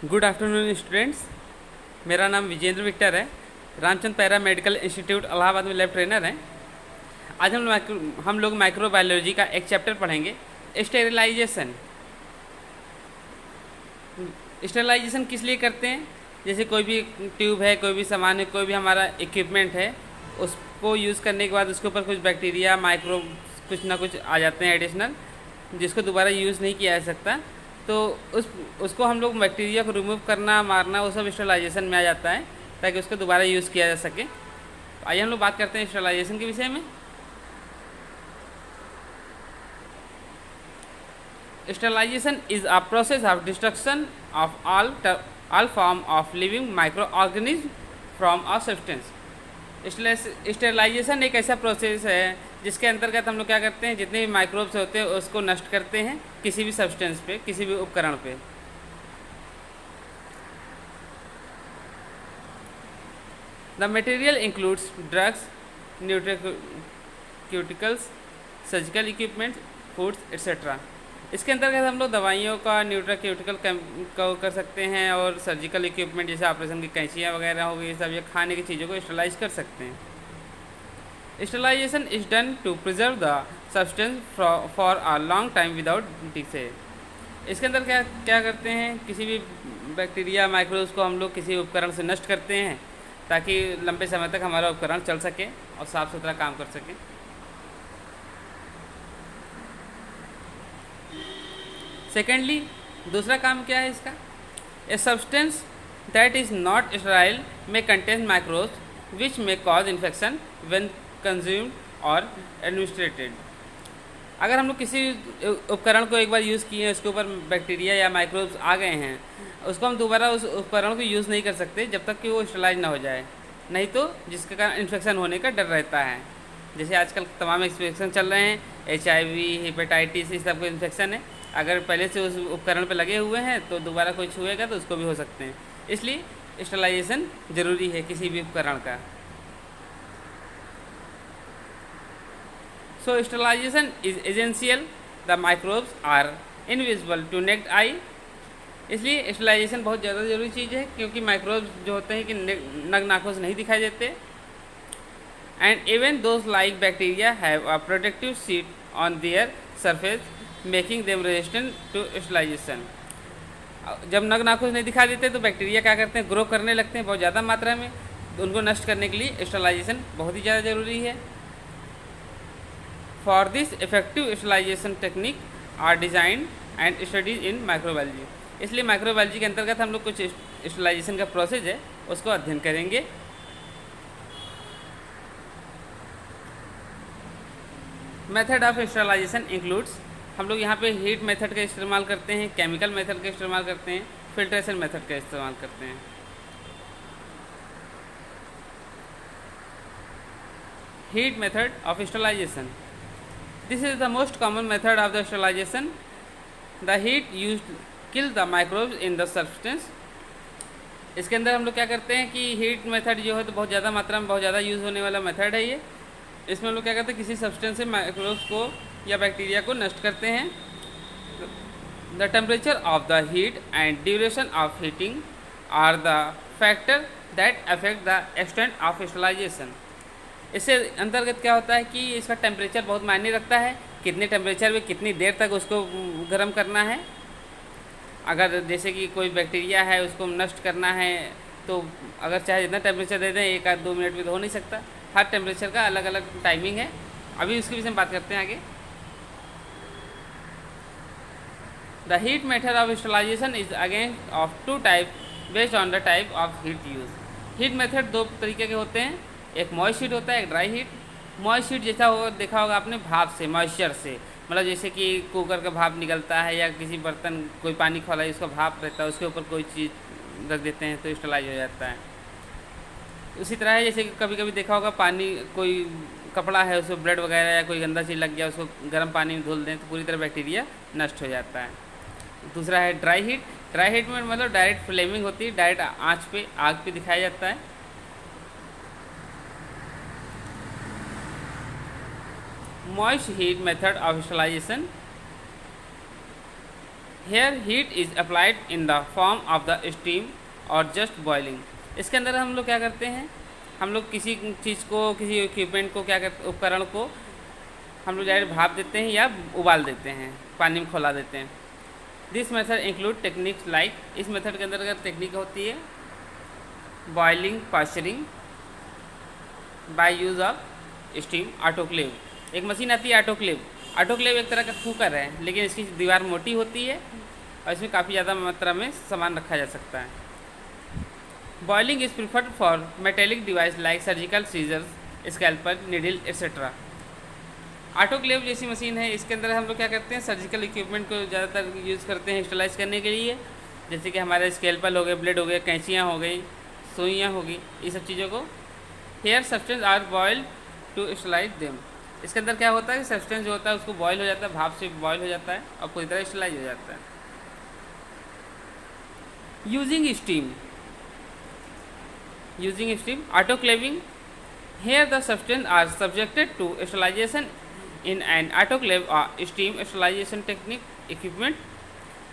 Good afternoon students. मेरा नाम Vijendra Victor है। Ramchand para medical institute Allahabad में लैब ट्रेनर हैं। आज हम लोग माइक्रोबायोलॉजी का एक चैप्टर पढ़ेंगे, स्टेरिलाइजेशन। स्टेरिलाइजेशन किस लिए करते हैं? जैसे कोई भी ट्यूब है, कोई भी सामान है, कोई भी हमारा इक्विपमेंट है, उसको यूज़ करने के बाद उसके ऊपर कुछ बैक्टीरिया, माइक्रोब कुछ ना कुछ आ जाते हैं एडिशनल, जिसको दोबारा यूज़ नहीं किया जा सकता। तो उसको हम लोग बैक्टीरिया को रिमूव करना, मारना, वो सब स्टेरिलाइजेशन में आ जाता है, ताकि उसको दोबारा यूज़ किया जा सके। तो आइए हम लोग बात करते हैं स्टेरिलाइजेशन के विषय में। Sterilization is a process of destruction of all form of living microorganism from a substance. Sterilization एक ऐसा प्रोसेस है जिसके अंतर्गत हम लोग क्या करते हैं, जितने भी माइक्रोब्स होते हैं उसको नष्ट करते हैं किसी भी सब्सटेंस पे, किसी भी उपकरण पे। The material includes drugs, nutraceuticals, surgical equipments, foods etcetera. इसके अंतर्गत हम लोग दवाइयों का, न्यूट्रिक्यूटिकल को कर सकते हैं, और सर्जिकल इक्विपमेंट जैसे ऑपरेशन की कैंचियाँ वगैरह हो गई, सब ये खाने की चीज़ों को स्टेरिलाइज कर सकते हैं। Sterilisation is done to preserve the substance for a long time without decay. इसके अंदर क्या क्या करते हैं, किसी भी बैक्टीरिया, माइक्रोब्स को हम लोग किसी उपकरण से नष्ट करते हैं ताकि लंबे समय तक हमारा उपकरण चल सके और साफ़ सुथरा काम कर सके। सेकेंडली, दूसरा काम क्या है इसका? A substance that is not sterile may contain microbes which may cause infection when consumed और एडमिनिस्ट्रेटेड। अगर हम लोग किसी उपकरण को एक बार यूज़ किए हैं, उसके ऊपर बैक्टीरिया या माइक्रोब्स आ गए हैं, उसको हम दोबारा उस उपकरण को यूज़ नहीं कर सकते जब तक कि वो स्टेरिलाइज ना हो जाए, नहीं तो जिसके कारण इन्फेक्शन होने का डर रहता है। जैसे आजकल तमाम इन्फेक्शन चल रहे हैं, HIV, हेपेटाइटिस, इस सब के इन्फेक्शन है। अगर पहले से उस उपकरण पर लगे हुए हैं तो दोबारा कोई छुएगा तो उसको भी हो सकते हैं। इसलिए स्टेरिलाइजेशन ज़रूरी है किसी भी उपकरण का। So sterilization is essential. The microbes are invisible to naked eye. इसलिए स्टेरिलाइजेशन बहुत ज़्यादा ज़रूरी चीज़ है, क्योंकि माइक्रोब्स जो होते हैं कि नग्न आँखों से नहीं दिखाई देते। And even those like bacteria have a protective sheet on their surface making them resistant to sterilization. जब नग्न आँखों से नहीं दिखाई देते तो बैक्टीरिया क्या करते हैं, ग्रो करने लगते हैं बहुत ज़्यादा मात्रा में। तो उनको नष्ट करने के लिए स्टेरिलाइजेशन बहुत ही ज़्यादा ज़रूरी है। For this effective sterilization technique are designed and studied in microbiology. इसलिए माइक्रोबायोलॉजी के अंतर्गत हम लोग कुछ स्टेरिलाइजेशन का प्रोसेस है उसको अध्ययन करेंगे। मेथड ऑफ स्टेरिलाइजेशन इंक्लूड्स, हम लोग यहाँ पे हीट मेथड का इस्तेमाल करते हैं, केमिकल मेथड का इस्तेमाल करते हैं, फिल्ट्रेशन मेथड का इस्तेमाल करते हैं। Heat method of sterilization, this is the most common method of the sterilization. The heat used kill the microbes in the substance. इसके अंदर हम लोग क्या करते हैं कि हीट मेथड जो है तो बहुत ज़्यादा मात्रा में, बहुत ज़्यादा यूज़ होने वाला मेथड है ये। इसमें हम लोग क्या करते हैं, किसी सब्सटेंस से माइक्रोब्स को या बैक्टीरिया को नष्ट करते हैं। The temperature of the heat and duration of heating are the factor that affect the extent of sterilization. इससे अंतर्गत क्या होता है कि इसका टेम्परेचर बहुत मायने रखता है, कितने टेम्परेचर में कितनी देर तक उसको गर्म करना है। अगर जैसे कि कोई बैक्टीरिया है उसको नष्ट करना है तो अगर चाहे जितना टेम्परेचर दे दें, 1-2 मिनट में तो हो नहीं सकता। हर टेम्परेचर का अलग अलग टाइमिंग है। अभी उसके विषय में बात करते हैं आगे। The heat method of sterilization is again of 2 type based on the type of heat use. Heat method 2 तरीके के होते हैं, एक मॉइस्ट हीट होता है, एक ड्राई हीट। मॉइस्ट हीट जैसा होगा देखा होगा आपने, भाप से, मॉइस्चर से, मतलब जैसे कि कुकर का भाप निकलता है या किसी बर्तन, कोई पानी खोला है उसका भाप रहता है, उसके ऊपर कोई चीज़ रख देते हैं तो स्टेरिलाइज हो जाता है। उसी तरह है जैसे कि कभी कभी देखा होगा, पानी, कोई कपड़ा है उसको ब्लड वगैरह या कोई गंदा चीज़ लग गया, उसको गर्म पानी में धुल दें तो पूरी तरह बैक्टीरिया नष्ट हो जाता है। दूसरा है ड्राई हीट। ड्राई हीट में मतलब डायरेक्ट फ्लेमिंग होती है, डायरेक्ट आँच पे, आग पे दिखाया जाता है। moist heat method of sterilization here heat is applied in the form of the steam और जस्ट बॉइलिंग। इसके अंदर हम लोग क्या करते हैं, हम लोग किसी चीज़ को, किसी इक्विपमेंट को क्या करते, उपकरण को हम लोग डायरेक्ट भाप देते हैं या उबाल देते हैं, पानी में खौला देते हैं। This method include techniques like, इस मेथड के अंदर अगर टेक्निक होती है boiling, pasteurising by use of steam, autoclave. एक मशीन आती है ऑटोक्लेव। ऑटोक्लेव एक तरह का कुकर है, लेकिन इसकी दीवार मोटी होती है और इसमें काफ़ी ज़्यादा मात्रा में सामान रखा जा सकता है। Boiling is preferred for metallic device like surgical scissors, scalpel, needle etcetera. Autoclave जैसी मशीन है, इसके अंदर हम लोग क्या करते हैं, सर्जिकल इक्विपमेंट को ज़्यादातर यूज़ करते हैं स्टरलाइज करने के लिए, जैसे कि हमारे स्कैल्पल हो गए, ब्लेड हो गए, कैंचियाँ हो गई, सुइयाँ होगी, ये सब चीज़ों को। Here substance are boiled to sterilize them. इसके अंदर क्या होता है कि सब्सटेंस जो होता है उसको बॉयल हो जाता है, भाप से बॉयल हो जाता है और पूरी तरह स्टरलाइज हो जाता है। Using steam, autoclaving. Here the substances are subjected to sterilization in an autoclave or steam sterilization technique equipment.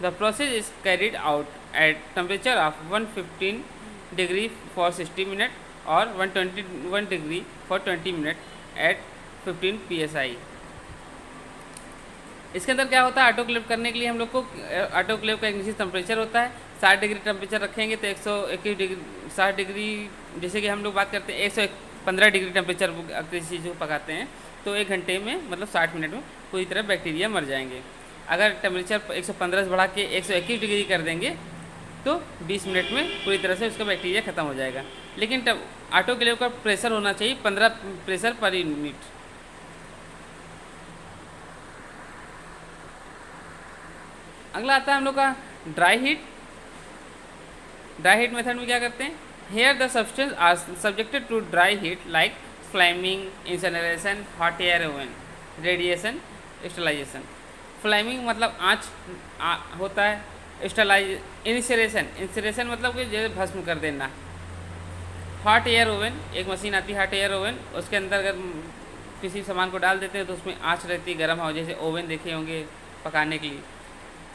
The process is carried out at temperature of 115 degree for 60 minutes or 121 degree for 20 minutes at 15 psi. इसके अंदर क्या होता है, autoclave करने के लिए हम लोग को ऑटोक्लेव का एक निश्चित टेम्परेचर होता है। 60 डिग्री टेम्परेचर रखेंगे तो 121 डिग्री, 60 डिग्री, जैसे कि हम लोग बात करते हैं 115 डिग्री टेम्परेचर किसी चीज़ को पकाते हैं तो 1 घंटे में, मतलब 60 मिनट में पूरी तरह बैक्टीरिया मर जाएंगे। अगर टेम्परेचर 115 से बढ़ा के 121 डिग्री कर देंगे तो 20 मिनट में पूरी तरह से उसका बैक्टीरिया ख़त्म हो जाएगा। लेकिन ऑटोक्लेव का प्रेशर होना चाहिए 15 प्रेशर पर यूनिट। अगला आता है हम लोग का dry heat. Dry heat method में क्या करते हैं, here the substance are subjected to dry heat like flaming, incineration, hot air oven, radiation, sterilization. Flaming मतलब आँच होता है, इंसिनरेशन मतलब कि जैसे भस्म कर देना। हॉट एयर ओवन, एक मशीन आती है हॉट एयर ओवन, उसके अंदर अगर किसी सामान को डाल देते हैं तो उसमें आँच रहती है, गर्म हो, जैसे ओवन देखे होंगे पकाने के लिए।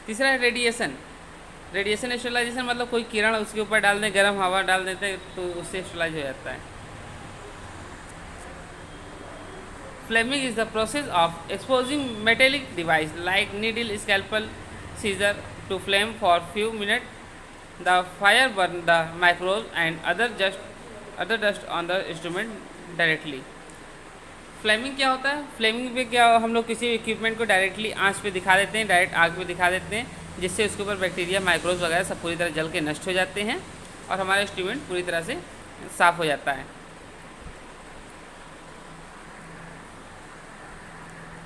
तीसरा है रेडिएशन स्टरलाइजेशन, मतलब कोई किरण उसके ऊपर डाल दें, गर्म हवा डाल देते हैं तो उससे स्टरलाइज हो जाता है। Flaming is the process of exposing metallic device like needle, scalpel, scissor to flame for few minute. The fire burn the microbe and other dust on the instrument directly. Flaming क्या होता है, Fleming पे क्या हम लोग किसी equipment को directly आंच पे दिखा देते हैं, डायरेक्ट आग पे दिखा देते हैं, जिससे उसके ऊपर बैक्टीरिया, माइक्रोब्स वगैरह सब पूरी तरह जल के नष्ट हो जाते हैं और हमारा इंस्ट्रूमेंट पूरी तरह से साफ़ हो जाता है।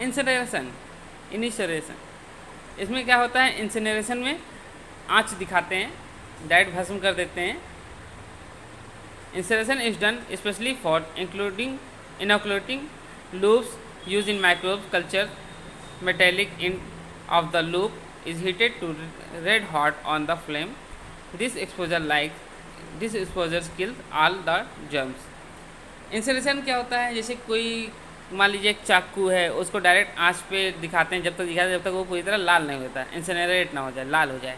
इंसिनरेशन, इसमें क्या होता है, इंसिनरेशन में आंच दिखाते हैं, डायरेक्ट भस्म कर देते हैं। Incineration is done specially for inoculating loops used in microbe culture. Metallic end of the loop is heated to red hot on the flame. This exposure kills all the germs. Incineration क्या होता है, जैसे कोई मान लीजिए एक चाकू है, उसको डायरेक्ट आंच पे दिखाते हैं, जब तक वो पूरी तरह लाल नहीं होता, इंसिनरेट ना हो जाए, लाल हो जाए।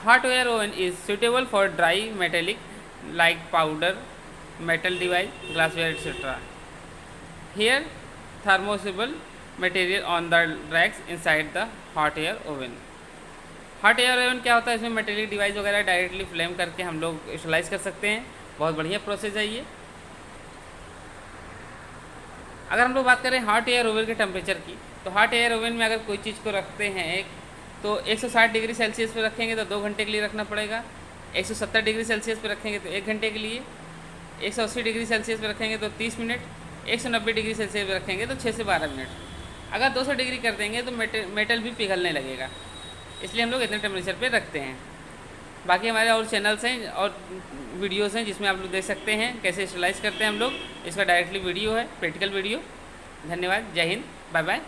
Hot air oven is suitable for dry metallic like powder, metal device, glassware, etc. Here, thermosible material on the racks inside the hot air oven. Hot air oven क्या होता है, इसमें मेटेलिक डिवाइस वगैरह डायरेक्टली फ्लेम करके हम लोग sterilise कर सकते हैं। बहुत बढ़िया प्रोसेस है ये। अगर हम लोग बात करें हॉट एयर ओवन के टेम्परेचर की, तो हॉट एयर ओवन में अगर कोई चीज़ को रखते हैं तो 160 डिग्री सेल्सियस पर रखेंगे तो 2 घंटे के लिए रखना पड़ेगा। 170 डिग्री सेल्सियस पर रखेंगे तो 1 घंटे के लिए। 180 डिग्री सेल्सियस पर रखेंगे तो 30 मिनट। 190 डिग्री सेल्सियस पर रखेंगे तो 6 से 12 मिनट। अगर 200 डिग्री कर देंगे तो मेटल भी पिघलने लगेगा, इसलिए हम लोग इतने टेम्परेचर पे रखते हैं। बाकी हमारे और चैनल्स हैं और वीडियोस हैं जिसमें आप लोग देख सकते हैं कैसे स्टरलाइज करते हैं हम लोग। इसका डायरेक्टली वीडियो है, प्रैक्टिकल वीडियो। धन्यवाद, जय हिंद, बाय बाय।